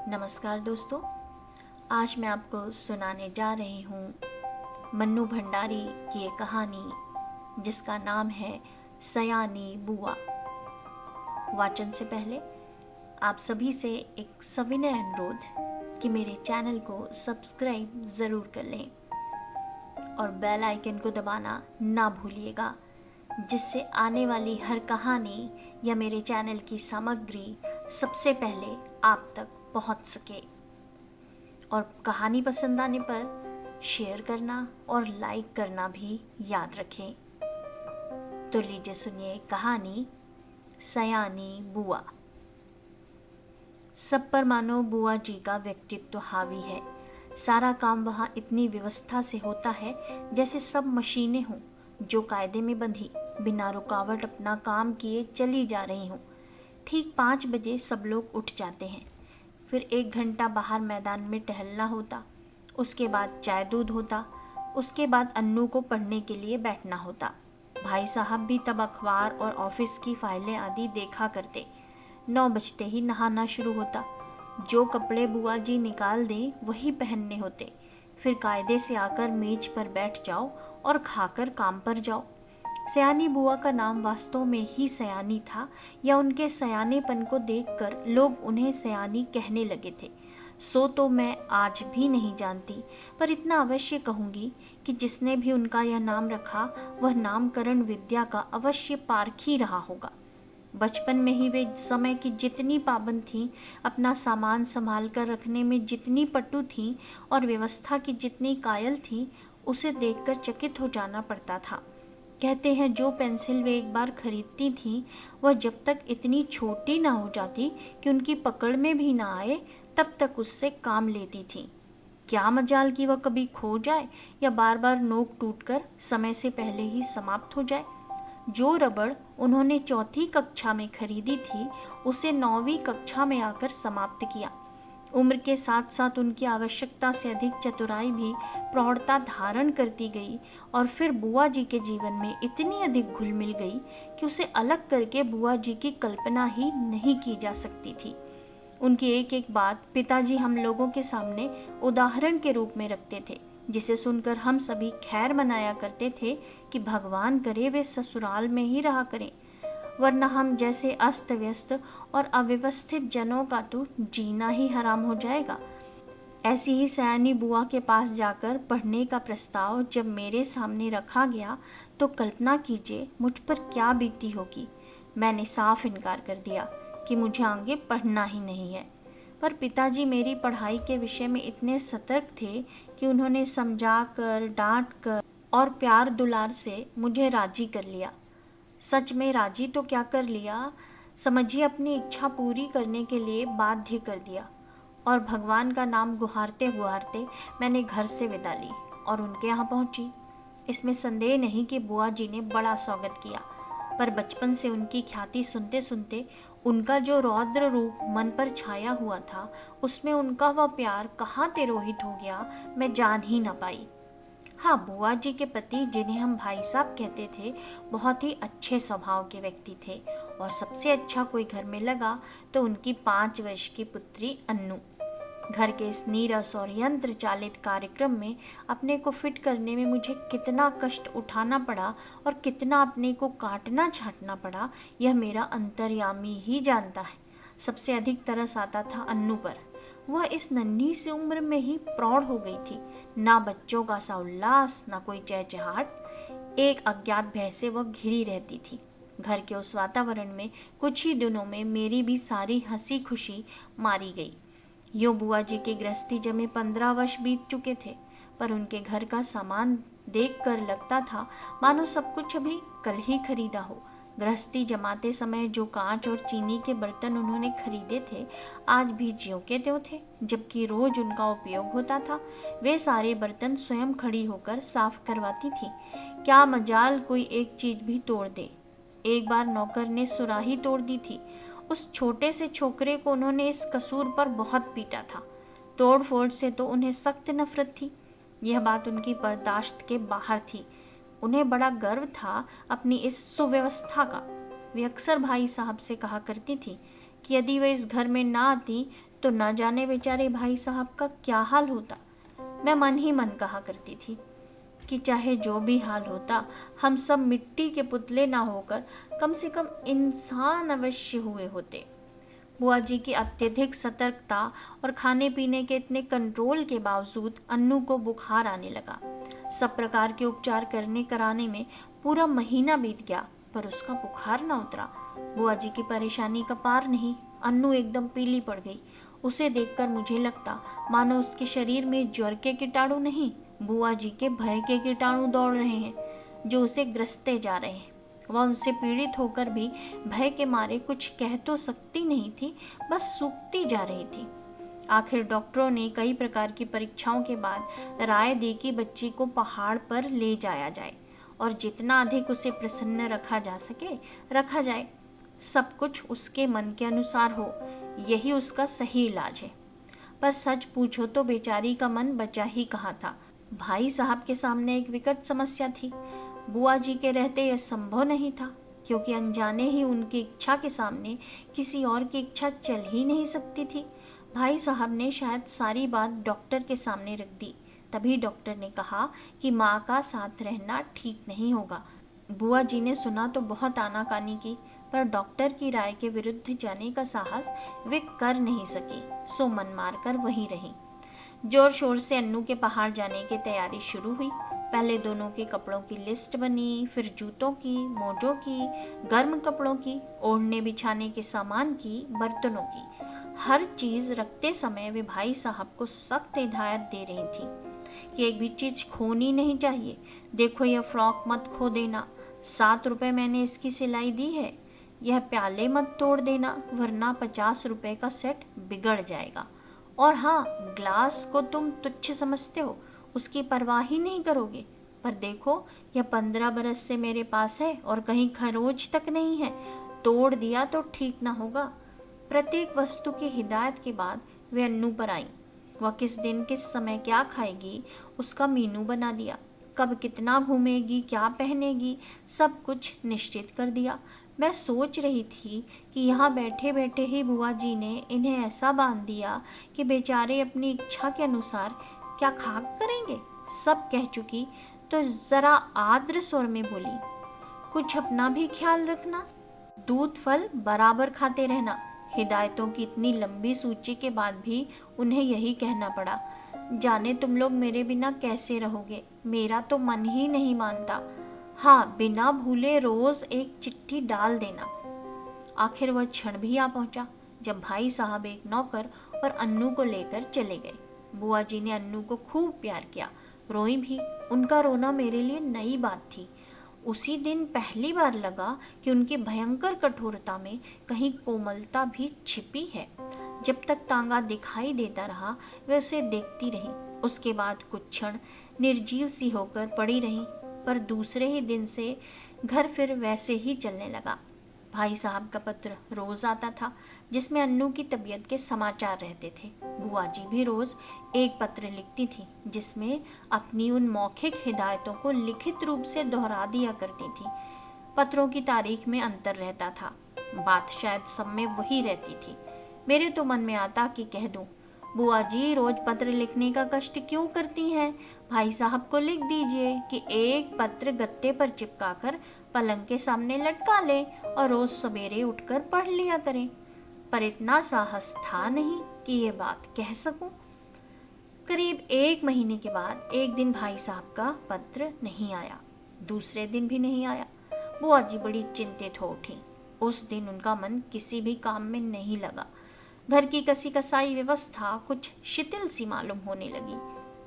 नमस्कार दोस्तों, आज मैं आपको सुनाने जा रही हूँ मन्नू भंडारी की एक कहानी जिसका नाम है सयानी बुआ। वाचन से पहले आप सभी से एक सविनय अनुरोध कि मेरे चैनल को सब्सक्राइब ज़रूर कर लें और बेल आइकन को दबाना ना भूलिएगा, जिससे आने वाली हर कहानी या मेरे चैनल की सामग्री सबसे पहले आप तक पहुंच सके। और कहानी पसंद आने पर शेयर करना और लाइक करना भी याद रखें। तो लीजिए सुनिए कहानी सयानी बुआ। सब पर मानो बुआ जी का व्यक्तित्व हावी है। सारा काम वहाँ इतनी व्यवस्था से होता है जैसे सब मशीनें हों जो कायदे में बंधी बिना रुकावट अपना काम किए चली जा रही हूँ। ठीक 5 बजे सब लोग उठ जाते हैं। फिर 1 घंटा बाहर मैदान में टहलना होता, उसके बाद चाय दूध होता, उसके बाद अन्नू को पढ़ने के लिए बैठना होता। भाई साहब भी तब अखबार और ऑफिस की फाइलें आदि देखा करते। 9 बजते ही नहाना शुरू होता। जो कपड़े बुआ जी निकाल दें वही पहनने होते। फिर कायदे से आकर मेज पर बैठ जाओ और खाकर काम पर जाओ। सयानी बुआ का नाम वास्तव में ही सयानी था या उनके सयानेपन को देखकर लोग उन्हें सयानी कहने लगे थे, सो तो मैं आज भी नहीं जानती। पर इतना अवश्य कहूँगी कि जिसने भी उनका यह नाम रखा वह नामकरण विद्या का अवश्य पारखी रहा होगा। बचपन में ही वे समय की जितनी पाबंद थीं, अपना सामान संभाल कर रखने में जितनी पटु थीं और व्यवस्था की जितनी कायल थीं, उसे देखकर चकित हो जाना पड़ता था। कहते हैं जो पेंसिल वे एक बार खरीदती थीं वह जब तक इतनी छोटी ना हो जाती कि उनकी पकड़ में भी ना आए तब तक उससे काम लेती थीं। क्या मजाल कि वह कभी खो जाए या बार बार नोक टूटकर समय से पहले ही समाप्त हो जाए। जो रबड़ उन्होंने 4वीं कक्षा में खरीदी थी उसे 9वीं कक्षा में आकर समाप्त किया। उम्र के साथ साथ उनकी आवश्यकता से अधिक चतुराई भी प्रौढ़ता धारण करती गई और फिर बुआ जी के जीवन में इतनी अधिक घुल मिल गई कि उसे अलग करके बुआ जी की कल्पना ही नहीं की जा सकती थी। उनकी एक एक बात पिताजी हम लोगों के सामने उदाहरण के रूप में रखते थे, जिसे सुनकर हम सभी खैर मनाया करते थे कि भगवान करे वे ससुराल में ही रहा करें, वरना हम जैसे अस्त व्यस्त और अव्यवस्थित जनों का तो जीना ही हराम हो जाएगा। ऐसी ही सयानी बुआ के पास जाकर पढ़ने का प्रस्ताव जब मेरे सामने रखा गया तो कल्पना कीजिए मुझ पर क्या बीती होगी। मैंने साफ इनकार कर दिया कि मुझे आगे पढ़ना ही नहीं है। पर पिताजी मेरी पढ़ाई के विषय में इतने सतर्क थे कि उन्होंने समझा कर, डांट कर और प्यार दुलार से मुझे राजी कर लिया। सच में राजी तो क्या कर लिया, समझिए अपनी इच्छा पूरी करने के लिए बाध्य कर दिया। और भगवान का नाम गुहारते गुहारते मैंने घर से विदा ली और उनके यहाँ पहुंची। इसमें संदेह नहीं कि बुआ जी ने बड़ा स्वागत किया, पर बचपन से उनकी ख्याति सुनते सुनते उनका जो रौद्र रूप मन पर छाया हुआ था उसमें उनका वह प्यार कहाँ तिरोहित हो गया मैं जान ही न पाई। हाँ, बुआ जी के पति जिन्हें हम भाई साहब कहते थे बहुत ही अच्छे स्वभाव के व्यक्ति थे और सबसे अच्छा कोई घर में लगा तो उनकी 5 वर्ष की पुत्री अन्नू। घर के इस नीरस और यंत्र चालित कार्यक्रम में अपने को फिट करने में मुझे कितना कष्ट उठाना पड़ा और कितना अपने को काटना छाटना पड़ा यह मेरा अंतर्यामी ही जानता है। सबसे अधिक तरस आता था अन्नू पर। वह इस नन्ही सी उम्र में ही प्रौढ़ हो गई थी। ना बच्चों का सा उल्लास, ना कोई चहचहाट। एक अज्ञात भय से वह घिरी रहती थी। घर के उस वातावरण में कुछ ही दिनों में मेरी भी सारी हंसी खुशी मारी गई। यूं बुआ जी की गृहस्थी जमे 15 वर्ष बीत चुके थे, पर उनके घर का सामान देखकर लगता था मानो सब कुछ अभी कल ही खरीदा हो। गृहस्थी जमाते समय जो कांच और चीनी के बर्तन उन्होंने खरीदे थे आज भी ज्यों के त्यों थे, जबकि रोज उनका उपयोग होता था। वे सारे बर्तन स्वयं खड़ी होकर साफ करवाती थी। क्या मजाल कोई एक चीज भी तोड़ दे। एक बार नौकर ने सुराही तोड़ दी थी। उस छोटे से छोकरे को उन्होंने इस कसूर पर बहुत पीटा था। तोड़ फोड़ से तो उन्हें सख्त नफरत थी। यह बात उनकी बर्दाश्त के बाहर थी। उन्हें बड़ा गर्व था अपनी इस सुव्यवस्था का। वे अक्सर भाई साहब से कहा करती थी कि यदि वे इस घर में ना आती तो न जाने बेचारे भाई साहब का क्या हाल होता। मैं मन ही मन कहा करती थी कि चाहे जो भी हाल होता, हम सब मिट्टी के पुतले ना होकर कम से कम इंसान अवश्य हुए होते। बुआ जी की अत्यधिक सतर्कता और खाने पीने के इतने कंट्रोल के बावजूद अन्नू को बुखार आने लगा। सब प्रकार के उपचार करने कराने में पूरा महीना बीत गया, पर उसका बुखार न उतरा। बुआ जी की परेशानी का पार नहीं। अन्नू एकदम पीली पड़ गई। उसे देखकर मुझे लगता मानो उसके शरीर में ज्वर के कीटाणु नहीं, बुआ जी के भय के कीटाणु दौड़ रहे हैं, जो उसे ग्रसते जा रहे हैं। वह उनसे पीड़ित होकर भी भय के मारे कुछ कह तो सकती नहीं थी, बस सूखती जा रही थी। आखिर डॉक्टरों ने कई प्रकार की परीक्षाओं के बाद राय दी कि बच्ची को पहाड़ पर ले जाया जाए और जितना अधिक उसे प्रसन्न रखा जा सके रखा जाए। सब कुछ उसके मन के अनुसार हो, यही उसका सही इलाज है। पर सच पूछो तो बेचारी का मन बचा ही कहाँ था। भाई साहब के सामने एक विकट समस्या थी। बुआ जी के रहते यह संभव नहीं था, क्योंकि अनजाने ही उनकी इच्छा के सामने किसी और की इच्छा चल ही नहीं सकती थी। भाई साहब ने शायद सारी बात डॉक्टर के सामने रख दी। तभी डॉक्टर ने कहा कि माँ का साथ रहना ठीक नहीं होगा। बुआ जी ने सुना तो बहुत आनाकानी की, पर डॉक्टर की राय के विरुद्ध जाने का साहस वे कर नहीं सकी, सो मन मारकर वहीं रही। जोर शोर से अन्नू के पहाड़ जाने की तैयारी शुरू हुई। पहले दोनों के कपड़ों की लिस्ट बनी, फिर जूतों की, मोजों की, गर्म कपड़ों की, ओढ़ने बिछाने के सामान की, बर्तनों की। हर चीज रखते समय वे भाई साहब को सख्त हिदायत दे रही थी कि एक भी चीज खोनी नहीं चाहिए। देखो यह फ्रॉक मत खो देना, 7 रुपए मैंने इसकी सिलाई दी है। यह प्याले मत तोड़ देना, वरना 50 रुपए का सेट बिगड़ जाएगा। और हाँ, ग्लास को तुम तुच्छ समझते हो, उसकी परवाह ही नहीं करोगे, पर देखो यह 15 बरस से मेरे पास है और कहीं खरोच तक नहीं है, तोड़ दिया तो ठीक ना होगा। प्रत्येक वस्तु की हिदायत के बाद वे अन्नू पर आई। वह किस दिन किस समय क्या खाएगी उसका मीनू बना दिया। कब कितना घूमेगी, क्या पहनेगी, सब कुछ निश्चित कर दिया। मैं सोच रही थी कि यहाँ बैठे बैठे ही बुआ जी ने इन्हें ऐसा बांध दिया कि बेचारे अपनी इच्छा के अनुसार क्या खाक करेंगे। सब कह चुकी तो जरा आर्द्र स्वर में बोली, कुछ अपना भी ख्याल रखना, दूध फल बराबर खाते रहना। हिदायतों की इतनी लंबी सूची के बाद भी उन्हें यही कहना पड़ा। जाने तुम लोग मेरे बिना कैसे रहोगे, मेरा तो मन ही नहीं मानता। हाँ, बिना भूले रोज एक चिट्ठी डाल देना। आखिर वह क्षण भी आ पहुंचा जब भाई साहब एक नौकर और अन्नू को लेकर चले गए। बुआ जी ने अन्नू को खूब प्यार किया, रोई भी। उनका रोना मेरे लिए नई बात थी। उसी दिन पहली बार लगा कि उनकी भयंकर कठोरता में कहीं कोमलता भी छिपी है। जब तक तांगा दिखाई देता रहा वे उसे देखती रही। उसके बाद कुछ क्षण निर्जीव सी होकर पड़ी रही, पर दूसरे ही दिन से घर फिर वैसे ही चलने लगा। भाई साहब का पत्र रोज आता था, जिसमें अन्नू की तबीयत के समाचार रहते थे। बुआ जी भी रोज एक पत्र लिखती थी, जिसमें अपनी उन मौखिक हिदायतों को लिखित रूप से दोहरा दिया करती थी। पत्रों की तारीख में अंतर रहता था, बात शायद सब में वही रहती थी। मेरे तो मन में आता कि कह दूं, बुआ जी रोज पत्र लिखने का कष्ट क्यों करती हैं? भाई साहब को लिख दीजिए कि एक पत्र गत्ते पर चिपकाकर पलंग के सामने लटका ले और रोज सवेरे उठकर पढ़ लिया करें। पर इतना साहस था नहीं कि ये बात कह सकूं। करीब 1 महीने के बाद एक दिन भाई साहब का पत्र नहीं आया, दूसरे दिन भी नहीं आया। बुआ जी बड़ी चिंतित हो उठी। उस दिन उनका मन किसी भी काम में नहीं लगा। घर की कसी कसाई व्यवस्था कुछ शिथिल सी मालूम होने लगी।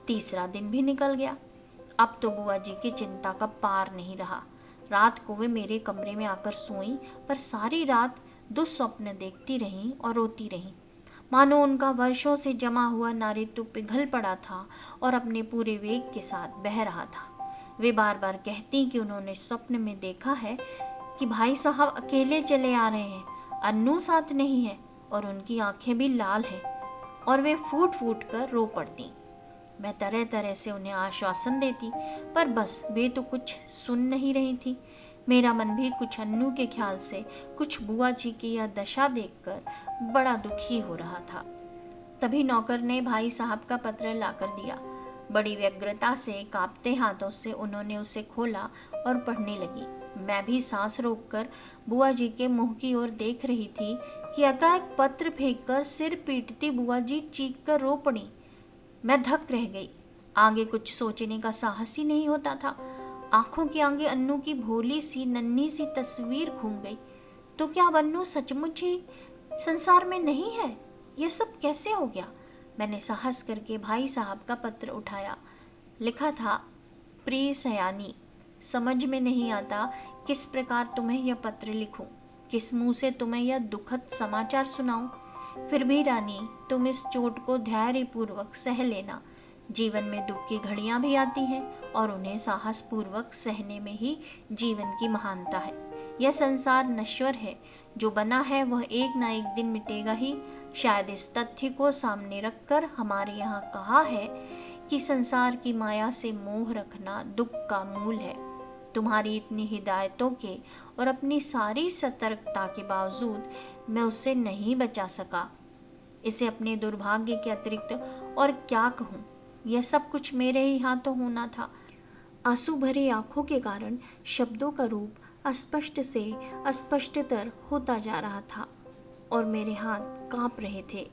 तीसरा दिन भी निकल गया। अब तो बुआ जी की चिंता का पार नहीं रहा। रात को वे मेरे कमरे में आकर सोईं, पर सारी रात दुस्वप्न देखती रहीं और रोती रहीं, मानो उनका वर्षों से जमा हुआ नारित्व पिघल पड़ा था और अपने पूरे वेग के साथ बह रहा था। वे बार बार कहती कि उन्होंने स्वप्न में देखा है कि भाई साहब अकेले चले आ रहे हैं, अन्नू साथ नहीं है, और उनकी आंखें भी लाल हैं, और वे फूट फूट कर रो पड़ती। मैं तरह तरह से उन्हें आश्वासन देती, पर बस वे तो कुछ सुन नहीं रही थी। मेरा मन भी कुछ अन्नू के ख्याल से, कुछ बुआ जी की यह दशा देखकर बड़ा दुखी हो रहा था। तभी नौकर ने भाई साहब का पत्र लाकर दिया। बड़ी व्यग्रता से कांपते हाथों से उन्होंने उसे खोला और पढ़ने लगी। मैं भी सांस रोककर बुआ जी के मुंह की ओर देख रही थी कि एकाएक पत्र फेंककर सिर पीटती बुआ जी चीख कर रो पड़ी। मैं धक रह गई। आगे कुछ सोचने का साहस ही नहीं होता था। आंखों के आगे अन्नू की भोली सी नन्ही सी तस्वीर घूम गई। तो क्या अब अन्नू सचमुच ही संसार में नहीं है? यह सब कैसे हो गया? मैंने साहस करके भाई साहब का पत्र उठाया। लिखा था, प्रिय सयानी, समझ में नहीं आता किस प्रकार तुम्हें यह पत्र लिखूं, किस मुंह से तुम्हें यह दुखद समाचार सुनाऊं। फिर भी रानी, तुम इस चोट को धैर्यपूर्वक सह लेना। जीवन में दुख की घड़ियां भी आती हैं और उन्हें साहस पूर्वक सहने में ही जीवन की महानता है। यह संसार नश्वर है, जो बना है वह एक ना एक दिन मिटेगा ही। शायद इस तथ्य को सामने रखकर हमारे यहाँ कहा है कि संसार की माया से मोह रखना दुख का मूल है। तुम्हारी इतनी हिदायतों के और अपनी सारी सतर्कता के बावजूद मैं उससे नहीं बचा सका। इसे अपने दुर्भाग्य के अतिरिक्त और क्या कहूँ। यह सब कुछ मेरे ही हाथों होना था। आंसू भरी आंखों के कारण शब्दों का रूप अस्पष्ट से अस्पष्टतर होता जा रहा था और मेरे हाथ कांप रहे थे।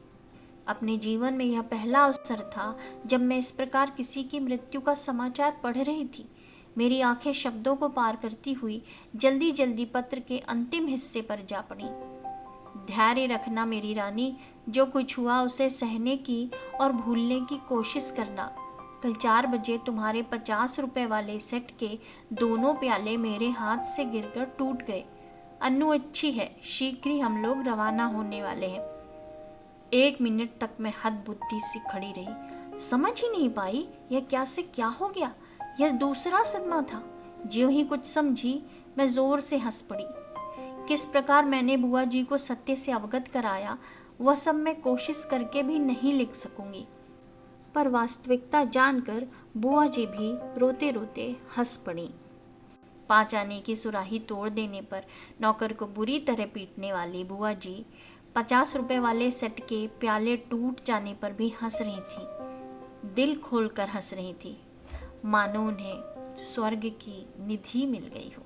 अपने जीवन में यह पहला अवसर था जब मैं इस प्रकार किसी की मृत्यु का समाचार पढ़ रही थी। मेरी आंखें शब्दों को पार करती हुई जल्दी जल्दी पत्र के अंतिम हिस्से पर जा पड़ी। धैर्य रखना मेरी रानी, जो कुछ हुआ उसे सहने की और भूलने की कोशिश करना। कल 4 बजे तुम्हारे 50 रुपए वाले सेट के दोनों प्याले मेरे हाथ से गिरकर टूट गए। अन्नू अच्छी है, शीघ्र ही हम लोग रवाना होने वाले हैं। 1 मिनट तक मैं हतबुद्धि सी खड़ी रही, समझ ही नहीं पाई यह क्या से क्या हो गया। यह दूसरा सदमा था। ज्यों ही कुछ समझी, मैं जोर से हंस पड़ी। किस प्रकार मैंने बुआ जी को सत्य से अवगत कराया, वह सब मैं कोशिश करके भी नहीं लिख सकूंगी। पर वास्तविकता जानकर बुआ जी भी रोते रोते हंस पड़ी। 5 आने की सुराही तोड़ देने पर नौकर को बुरी तरह पीटने वाली बुआ जी 50 रुपए वाले सेट के प्याले टूट जाने पर भी हंस रही थी। दिल खोलकर हंस रही थी, मानो उन्हें स्वर्ग की निधि मिल गई हो।